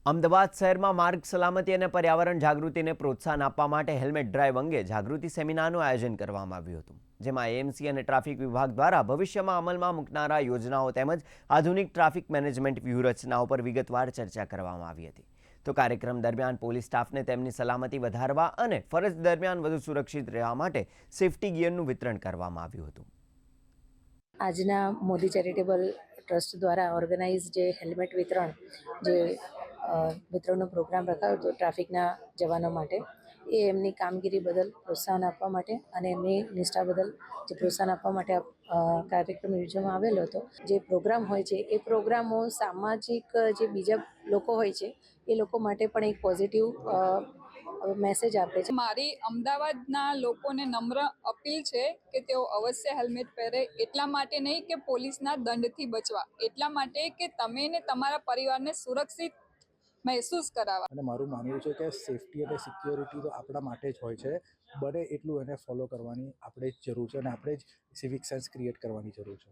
અમદાવાદ શહેરમાં માર્ગ સલામતી અને પર્યાવરણ જાગૃતિને પ્રોત્સાહન આપવા માટે હેલ્મેટ ડ્રાઈવ અંગે જાગૃતિ સેમિનારનું આયોજન કરવામાં આવ્યું હતું, જેમાં એએમસી અને ટ્રાફિક વિભાગ દ્વારા ભવિષ્યમાં અમલમાં મૂકનારા યોજનાઓ તેમજ આધુનિક ટ્રાફિક મેનેજમેન્ટ વ્યૂહરચનાઓ પર વિગતવાર ચર્ચા કરવામાં આવી હતી. તો કાર્યક્રમ દરમિયાન પોલીસ સ્ટાફને તેમની સલામતી વધારવા અને ફરજ દરમિયાન વધુ સુરક્ષિત રહેવા માટે સેફટી ગિયરનું વિતરણ કરવામાં આવ્યું હતું. આજના મોદી ચેરિટેબલ ટ્રસ્ટ દ્વારા ઓર્ગેનાઇઝ જે હેલ્મેટ વિતરણનો પ્રોગ્રામ રખાયો હતો ટ્રાફિકના જવાનો માટે, એ એમની કામગીરી બદલ પ્રોત્સાહન આપવા માટે અને એમની નિષ્ઠા બદલ જે પ્રોત્સાહન આપવા માટે કાર્યક્રમ યોજવામાં આવેલો હતો. જે પ્રોગ્રામ હોય છે એ પ્રોગ્રામો સામાજિક જે બીજા લોકો હોય છે એ લોકો માટે પણ એક પોઝિટિવ મેસેજ આપે છે. મારી અમદાવાદના લોકોને નમ્ર અપીલ છે કે તેઓ અવશ્ય હેલ્મેટ પહેરે, એટલા માટે નહીં કે પોલીસના દંડથી બચવા, એટલા માટે કે તમે ને તમારા પરિવારને સુરક્ષિત મહેસૂસ કરાવવા. અને મારું માનવું છે કે સેફટી અને સિક્યોરિટી તો આપણા માટે જ હોય છે, બને એટલું એને ફોલો કરવાની આપણે જ જરૂર છે અને આપણે જ સિવિક સેન્સ ક્રિએટ કરવાની જરૂર છે.